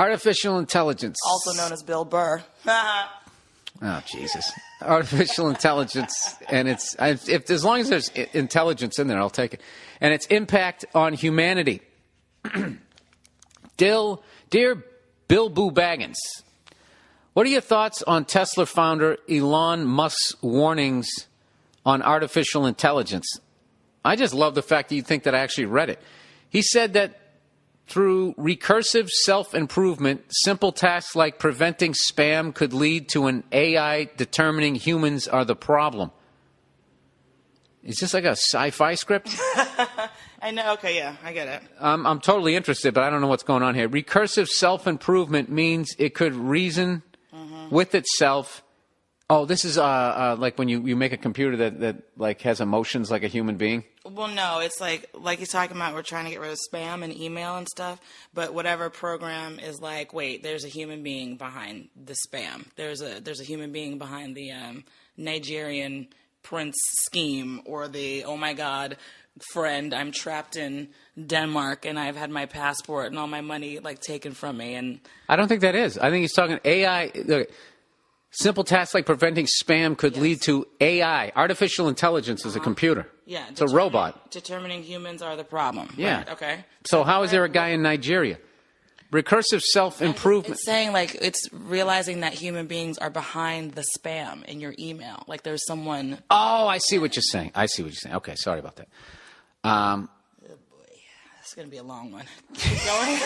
Artificial intelligence. Also known as Bill Burr. Oh, Jesus. Artificial intelligence, and as long as there's intelligence in there, I'll take it. And its impact on humanity. Dear Bill Boo Baggins, what are your thoughts on Tesla founder Elon Musk's warnings on artificial intelligence? I just love the fact that you think that I actually read it. He said that through recursive self-improvement, simple tasks like preventing spam could lead to an AI determining humans are the problem. Is this like a sci-fi script? I know. Okay, yeah, I get it. I'm totally interested, but I don't know what's going on here. Recursive self-improvement means it could reason with itself. Oh, this is like when you make a computer that like has emotions like a human being? Well, no, it's like he's talking about we're trying to get rid of spam and email and stuff, but whatever program is like, wait, there's a human being behind the spam. There's a human being behind the Nigerian prince scheme, or the, oh my God, friend, I'm trapped in Denmark and I've had my passport and all my money like taken from me. And I don't think that is. I think he's talking AI. Look, simple tasks like preventing spam could lead to AI. Artificial intelligence is a computer. Yeah, it's a robot. Determining humans are the problem. Yeah. Right, okay. So how is there a guy in Nigeria? Recursive self-improvement. It's saying like it's realizing that human beings are behind the spam in your email. Like there's someone. Oh, I see what you're saying. Okay, sorry about that. Oh boy, it's gonna be a long one. Keep going.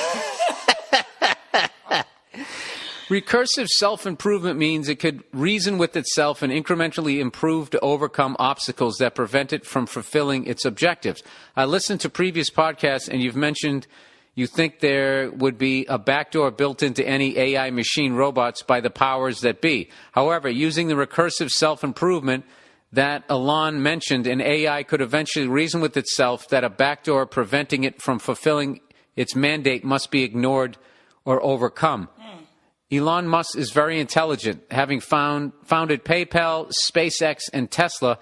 Recursive self-improvement means it could reason with itself and incrementally improve to overcome obstacles that prevent it from fulfilling its objectives. I listened to previous podcasts, and you've mentioned you think there would be a backdoor built into any AI machine robots by the powers that be. However, using the recursive self-improvement that Elon mentioned, an AI could eventually reason with itself that a backdoor preventing it from fulfilling its mandate must be ignored or overcome. Elon Musk is very intelligent, having founded PayPal, SpaceX, and Tesla,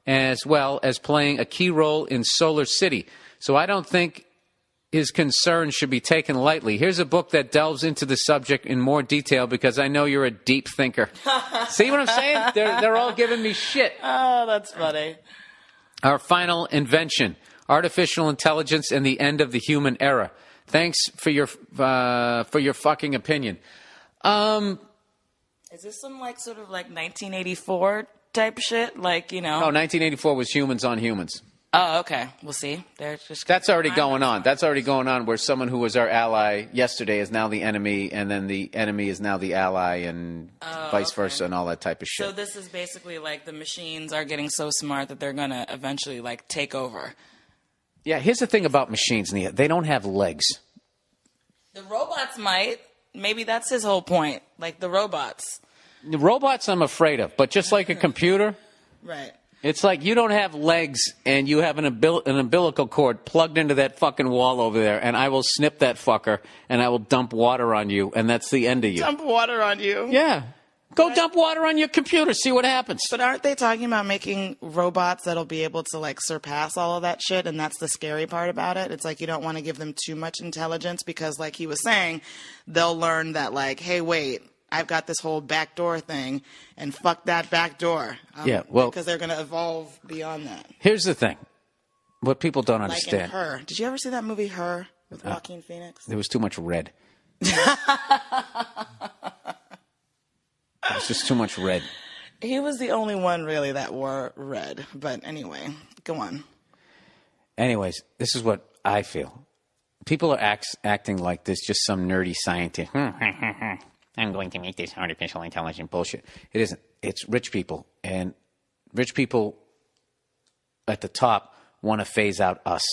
as well as playing a key role in Solar City. So I don't think his concerns should be taken lightly. Here's a book that delves into the subject in more detail because I know you're a deep thinker. See what I'm saying? They're all giving me shit. Oh, that's funny. Our final invention, artificial intelligence and the end of the human era. Thanks for your fucking opinion. Is this some like sort of like 1984 type shit? Like, you know? No, 1984 was humans on humans. Oh, okay. We'll see. That's already going on. That's already going on where someone who was our ally yesterday is now the enemy, and then the enemy is now the ally, and vice versa, and all that type of shit. So this is basically like the machines are getting so smart that they're going to eventually like take over. Yeah, here's the thing about machines, Nia. They don't have legs. The robots might. Maybe that's his whole point. Like the robots. The robots I'm afraid of, but just like a computer. Right. It's like you don't have legs and you have an umbilical cord plugged into that fucking wall over there, and I will snip that fucker and I will dump water on you, and that's the end of you. Dump water on you? Yeah. Go dump water on your computer, see what happens. But aren't they talking about making robots that'll be able to like surpass all of that shit? And that's the scary part about it. It's like you don't want to give them too much intelligence because like he was saying, they'll learn that like, hey, wait, I've got this whole backdoor thing, and fuck that backdoor. Yeah, well, because they're going to evolve beyond that. Here's the thing. What people don't understand. Like in Her. Did you ever see that movie Her with Joaquin Phoenix? There was too much red. It was just too much red. He was the only one really that wore red. But anyway, go on. Anyways, this is what I feel. People are acting like this just some nerdy scientist. I'm going to make this artificial intelligence bullshit. It isn't. It's rich people. And rich people at the top want to phase out us.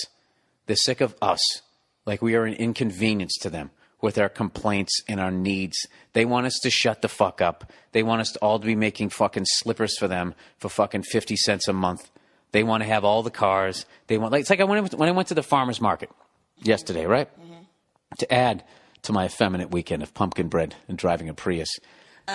They're sick of us. Like we are an inconvenience to them with our complaints and our needs. They want us to shut the fuck up. They want us to all to be making fucking slippers for them for fucking 50 cents a month. They want to have all the cars. They want, like, it's like when I went to the farmer's market yesterday, right? Mm-hmm. To add to my effeminate weekend of pumpkin bread and driving a Prius.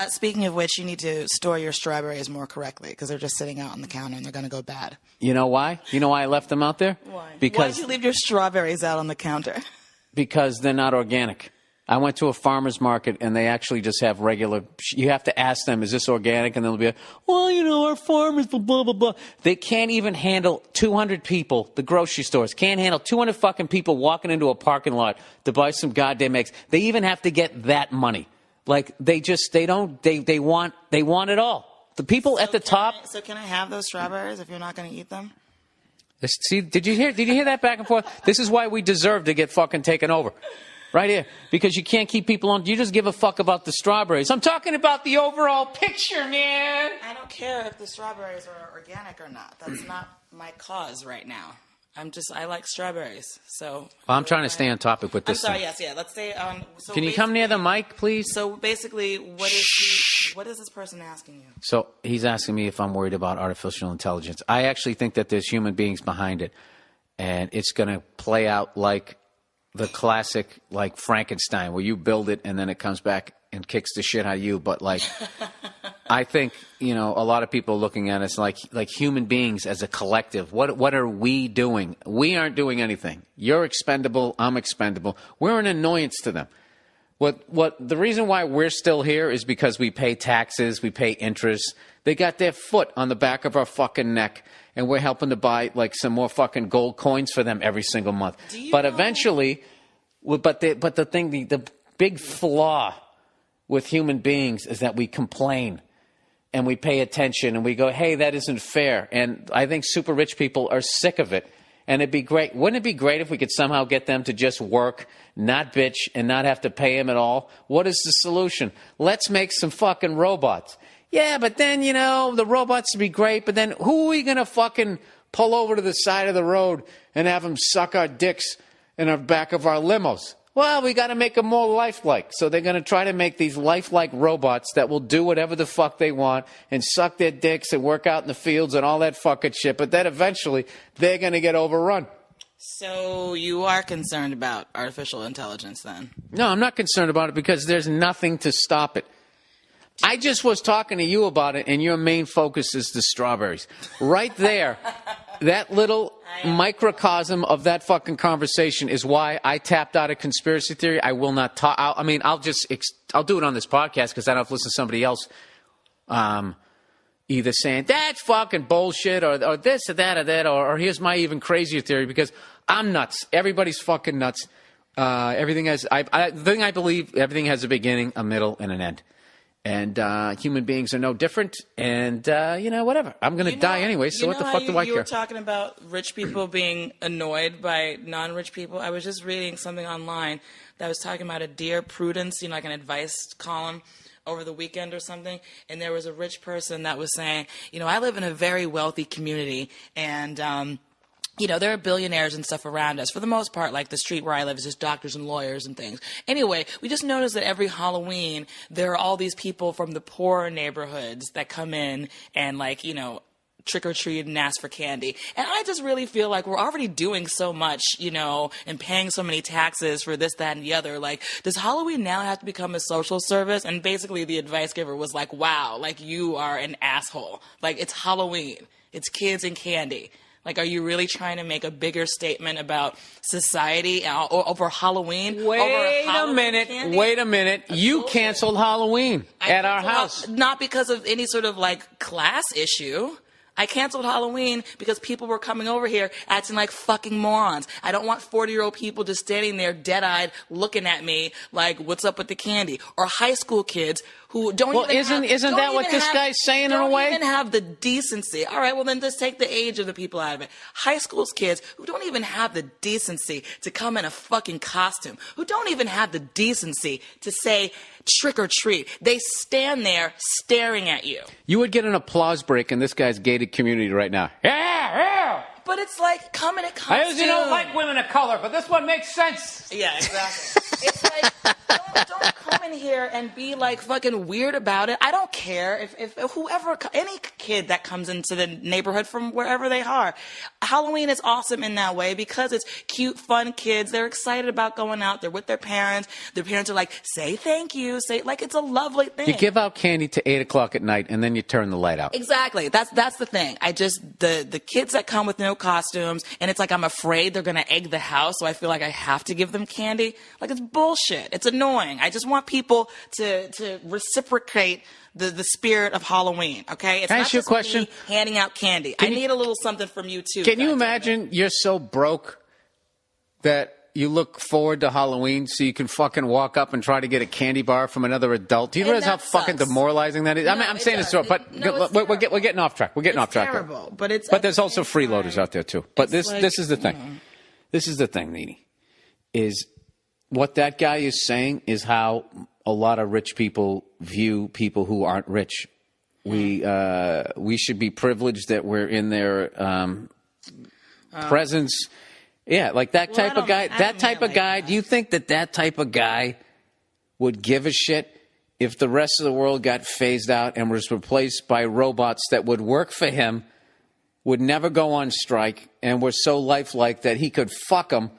Speaking of which, you need to store your strawberries more correctly because they're just sitting out on the counter and they're going to go bad. You know why? You know why I left them out there? Why? Because why did you leave your strawberries out on the counter? Because they're not organic. I went to a farmer's market, and they actually just have regular. You have to ask them, is this organic? And they'll be like, well, our farmers, blah, blah, blah. They can't even handle 200 people. The grocery stores can't handle 200 fucking people walking into a parking lot to buy some goddamn eggs. They even have to get that money. Like, they want it all. The people at the top. So can I have those strawberries if you're not going to eat them? See, did you hear that back and forth? This is why we deserve to get fucking taken over. Right here. Because you can't keep people on. You just give a fuck about the strawberries. I'm talking about the overall picture, man. I don't care if the strawberries are organic or not. That's not my cause right now. I like strawberries. So. Well, I'm trying to stay on topic with this. I'm sorry, thing. Yes, yeah. Let's stay on. So can you come near the mic, please? So basically, what is this person asking you? So he's asking me if I'm worried about artificial intelligence. I actually think that there's human beings behind it. And it's going to play out like the classic, like Frankenstein, where you build it and then it comes back and kicks the shit out of you. But like, I think, a lot of people are looking at us like human beings as a collective. What are we doing? We aren't doing anything. You're expendable. I'm expendable. We're an annoyance to them. The reason why we're still here is because we pay taxes, we pay interest. They got their foot on the back of our fucking neck. And we're helping to buy like some more fucking gold coins for them every single month. But eventually, the big flaw with human beings is that we complain and we pay attention and we go, hey, that isn't fair. And I think super rich people are sick of it. And it'd be great. Wouldn't it be great if we could somehow get them to just work, not bitch, and not have to pay them at all? What is the solution? Let's make some fucking robots. Yeah, but then, the robots would be great, but then who are we going to fucking pull over to the side of the road and have them suck our dicks in the back of our limos? Well, we got to make them more lifelike. So they're going to try to make these lifelike robots that will do whatever the fuck they want and suck their dicks and work out in the fields and all that fucking shit. But then eventually they're going to get overrun. So you are concerned about artificial intelligence then? No, I'm not concerned about it because there's nothing to stop it. I just was talking to you about it, and your main focus is the strawberries. Right there, that little microcosm of that fucking conversation is why I tapped out of conspiracy theory. I will not talk. I'll do it on this podcast because I don't have to listen to somebody else either saying, that's fucking bullshit, or this or that, or here's my even crazier theory, because I'm nuts. Everybody's fucking nuts. The thing I believe, everything has a beginning, a middle, and an end. And human beings are no different. And, whatever. I'm going to die anyway, so what the fuck do I care? You were talking about rich people being annoyed by non-rich people. I was just reading something online that was talking about a Dear Prudence, like an advice column over the weekend or something. And there was a rich person that was saying, I live in a very wealthy community, and there are billionaires and stuff around us. For the most part, like the street where I live is just doctors and lawyers and things. Anyway, we just noticed that every Halloween, there are all these people from the poorer neighborhoods that come in and trick-or-treat and ask for candy. And I just really feel like we're already doing so much, and paying so many taxes for this, that, and the other. Like, does Halloween now have to become a social service? And basically the advice giver was like, wow, like you are an asshole. Like, it's Halloween. It's kids and candy. Like, are you really trying to make a bigger statement about society over Halloween? Wait a minute. You canceled Halloween at our house. Not because of any sort of, class issue. I canceled Halloween because people were coming over here acting like fucking morons. I don't want 40-year-old people just standing there dead-eyed looking at me like, what's up with the candy? Or high school kids who don't isn't that what this guy's saying in a way? Don't even have the decency. All right, well then just take the age of the people out of it. High school's kids who don't even have the decency to come in a fucking costume, who don't even have the decency to say trick or treat. They stand there staring at you. You would get an applause break in this guy's gated community right now. Yeah. But it's like, come in a costume. I usually don't like women of color, but this one makes sense. Yeah, exactly. It's like, don't come in here there and be like fucking weird about it. I don't care if whoever, any kid that comes into the neighborhood from wherever they are. Halloween is awesome in that way because it's cute, fun kids. They're excited about going out. They're with their parents. Their parents are like, say thank you. Say, like, it's a lovely thing. You give out candy to 8 o'clock at night and then you turn the light out. Exactly. That's the thing. The kids that come with no costumes, and it's like I'm afraid they're going to egg the house, so I feel like I have to give them candy. Like, it's bullshit. It's annoying. I just want people to reciprocate the spirit of Halloween, okay? It's Can I not ask you a just question? me handing out candy. I need a little something from you, too. Can you imagine you're so broke that you look forward to Halloween so you can fucking walk up and try to get a candy bar from another adult? Do you realize how fucking demoralizing that is? I mean, I'm saying this, but we're getting off track. We're getting off track. Terrible, but there's also freeloaders out there too. But this is the thing. This is the thing, Nene, is what that guy is saying is how a lot of rich people view people who aren't rich. We should be privileged that we're in their presence. Yeah, like that type of guy. That type of guy. Do you think that type of guy would give a shit if the rest of the world got phased out and was replaced by robots that would work for him, would never go on strike, and were so lifelike that he could fuck them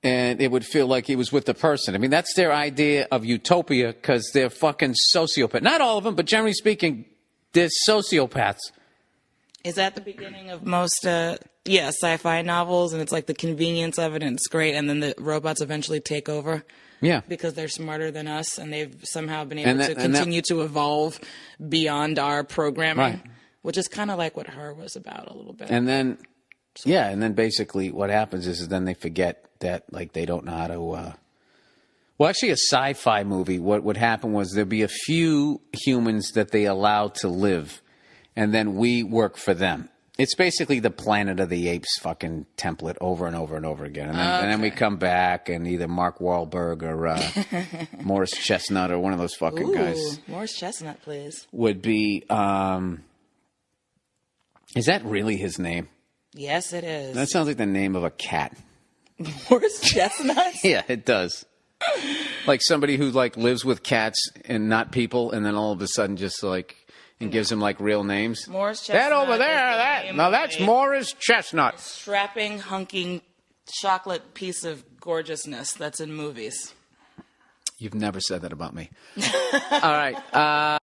and it would feel like he was with the person? I mean, that's their idea of utopia because they're fucking sociopaths. Not all of them, but generally speaking, they're sociopaths. Is that the beginning of most, sci-fi novels? And it's like the convenience of it, and it's great. And then the robots eventually take over. Yeah. Because they're smarter than us, and they've somehow been able to continue to evolve beyond our programming. Right. Which is kind of like what Her was about a little bit. And then, and then basically what happens is then they forget that, like, they don't know how to... Well, actually, a sci-fi movie, what would happen was there'd be a few humans that they allow to live, and then we work for them. It's basically the Planet of the Apes fucking template over and over and over again. And then we come back, and either Mark Wahlberg or Morris Chestnut or one of those fucking guys. Morris Chestnut, please. Would be... is that really his name? Yes, it is. That sounds like the name of a cat. Morris Chestnut? Yeah, it does. Like somebody who like lives with cats and not people, and then all of a sudden just like and gives them like real names. Morris Chestnut. That over there, that's Morris Chestnut. Strapping, hunking, chocolate piece of gorgeousness that's in movies. You've never said that about me. All right.